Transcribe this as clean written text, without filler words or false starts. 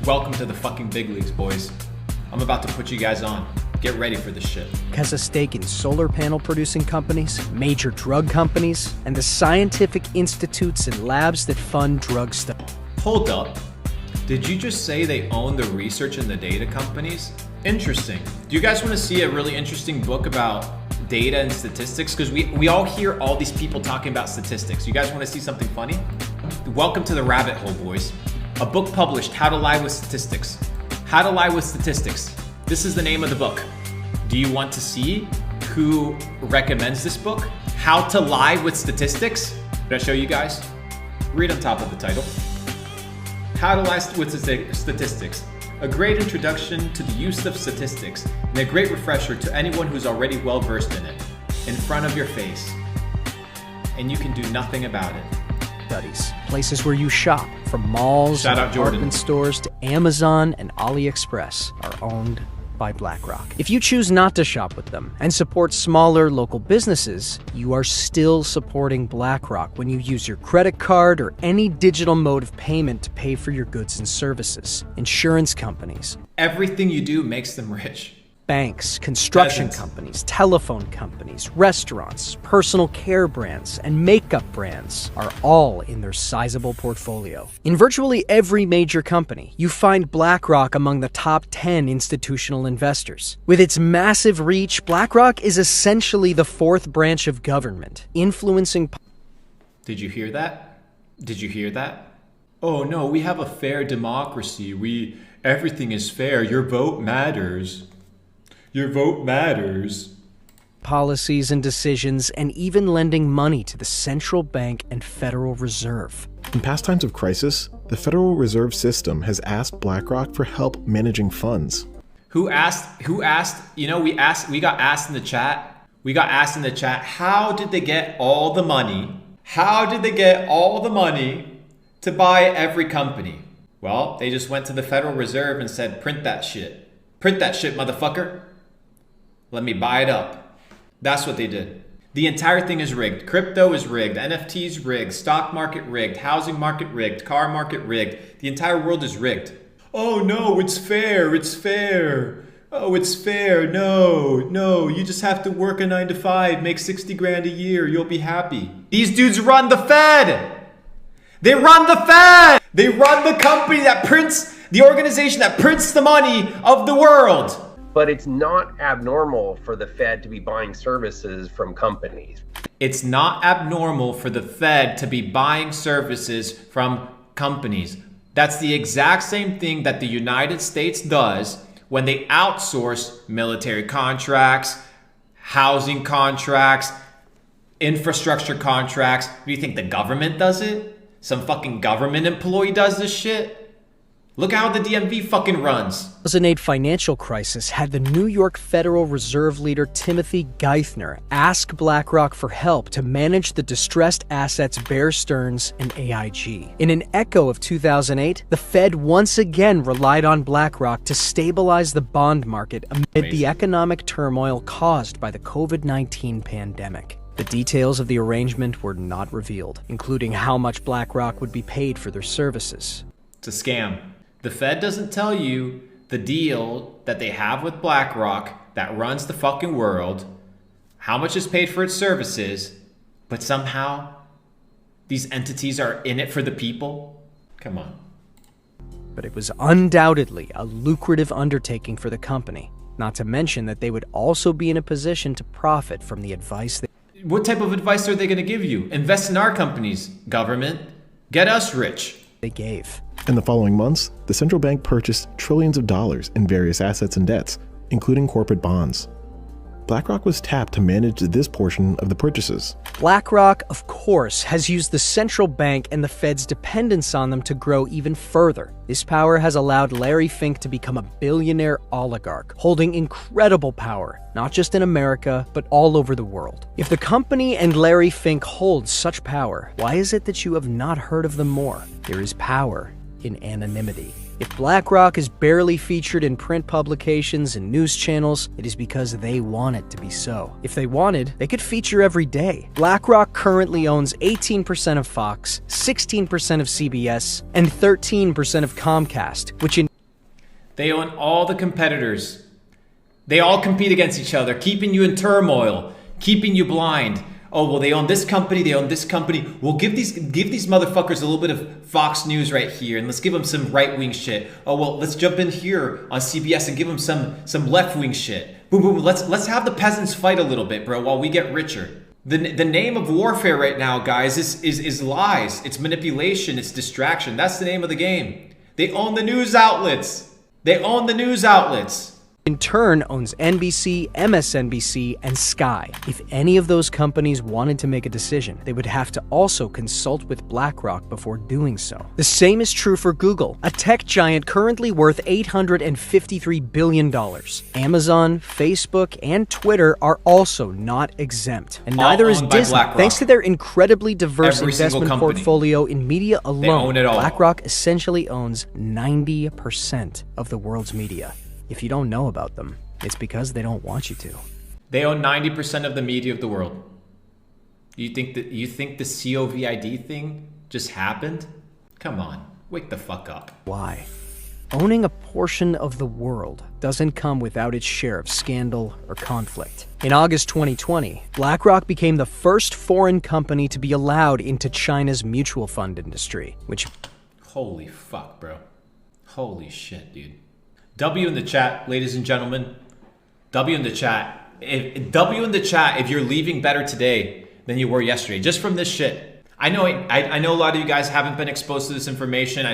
Welcome to the fucking big leagues, boys. I'm about to put you guys on. Get ready for this shit. Has a stake in solar panel producing companies, major drug companies, and the scientific institutes and labs that fund drug studies. Hold up. Did you just say they own the research and the data companies? Interesting. Do you guys want to see a really interesting book about data and statistics? Because we all hear all these people talking about statistics. You guys want to see something funny? Welcome to the rabbit hole, boys. A book published, How to Lie with Statistics. How to Lie with Statistics. This is the name of the book. Do you want to see who recommends this book? How to Lie with Statistics? Did I show you guys? Read on top of the title. How to Lie with Statistics. A great introduction to the use of statistics and a great refresher to anyone who's already well versed in it. In front of your face. And you can do nothing about it. Studies, places where you shop, from malls and department stores to Amazon and AliExpress, are owned by BlackRock. If you choose not to shop with them and support smaller local businesses, you are still supporting BlackRock when you use your credit card or any digital mode of payment to pay for your goods and services. Insurance companies. Everything you do makes them rich. Banks, construction companies, telephone companies, restaurants, personal care brands, and makeup brands are all in their sizable portfolio. In virtually every major company, you find BlackRock among the top 10 institutional investors. With its massive reach, BlackRock is essentially the fourth branch of government, influencing... Did you hear that? Did you hear that? Oh no, we have a fair democracy. Everything is fair. Your vote matters. Your vote matters. Policies and decisions, and even lending money to the central bank and Federal Reserve. In past times of crisis, the Federal Reserve System has asked BlackRock for help managing funds. Who asked? You know, we got asked in the chat. How did they get all the money? How did they get all the money to buy every company? Well, they just went to the Federal Reserve and said, print that shit. Print that shit, motherfucker. Let me buy it up. That's what they did. The entire thing is rigged. Crypto is rigged. NFTs rigged. Stock market rigged. Housing market rigged. Car market rigged. The entire world is rigged. Oh no, it's fair. It's fair. Oh, it's fair. No. You just have to work a 9 to 5, make 60 grand a year. You'll be happy. These dudes run the Fed. They run the Fed. They run the company that prints, the organization that prints the money of the world. But it's not abnormal for the Fed to be buying services from companies. It's not abnormal for the Fed to be buying services from companies. That's the exact same thing that the United States does when they outsource military contracts, housing contracts, infrastructure contracts. Do you think the government does it? Some fucking government employee does this shit? Look how the DMV fucking runs. The 2008 financial crisis had the New York Federal Reserve leader Timothy Geithner ask BlackRock for help to manage the distressed assets Bear Stearns and AIG. In an echo of 2008, the Fed once again relied on BlackRock to stabilize the bond market amid the economic turmoil caused by the COVID-19 pandemic. The details of the arrangement were not revealed, including how much BlackRock would be paid for their services. It's a scam. The Fed doesn't tell you the deal that they have with BlackRock that runs the fucking world, how much is paid for its services, but somehow these entities are in it for the people? Come on. But it was undoubtedly a lucrative undertaking for the company, not to mention that they would also be in a position to profit from the advice What type of advice are they going to give you? Invest in our companies, government. Get us rich. They gave. In the following months, the central bank purchased trillions of dollars in various assets and debts, including corporate bonds. BlackRock was tapped to manage this portion of the purchases. BlackRock, of course, has used the central bank and the Fed's dependence on them to grow even further. This power has allowed Larry Fink to become a billionaire oligarch, holding incredible power, not just in America, but all over the world. If the company and Larry Fink hold such power, why is it that you have not heard of them more? There is power in anonymity. If BlackRock is barely featured in print publications and news channels, it is because they want it to be so. If they wanted, they could feature every day. BlackRock currently owns 18% of Fox, 16% of CBS, and 13% of Comcast, which in They own all the competitors. They all compete against each other, keeping you in turmoil, keeping you blind. Oh, well, they own this company, they own this company. We'll give these motherfuckers a little bit of Fox News right here, and let's give them some right-wing shit. Oh, well, let's jump in here on CBS and give them some left-wing shit. Boom, boom, let's have the peasants fight a little bit, bro, while we get richer. The name of warfare right now, guys, is lies. It's manipulation, it's distraction. That's the name of the game. They own the news outlets. They own the news outlets. In turn owns NBC, MSNBC, and Sky. If any of those companies wanted to make a decision, they would have to also consult with BlackRock before doing so. The same is true for Google, a tech giant currently worth $853 billion. Amazon, Facebook, and Twitter are also not exempt. And neither is Disney. Thanks to their incredibly diverse investment portfolio in media alone, BlackRock essentially owns 90% of the world's media. If you don't know about them, it's because they don't want you to. They own 90% of the media of the world. You think the COVID thing just happened? Come on, wake the fuck up. Why? Owning a portion of the world doesn't come without its share of scandal or conflict. In August 2020, BlackRock became the first foreign company to be allowed into China's mutual fund industry, which... Holy fuck, bro. Holy shit, dude. W in the chat, ladies and gentlemen. W in the chat. W in the chat if you're leaving better today than you were yesterday, just from this shit. I know a lot of you guys haven't been exposed to this information.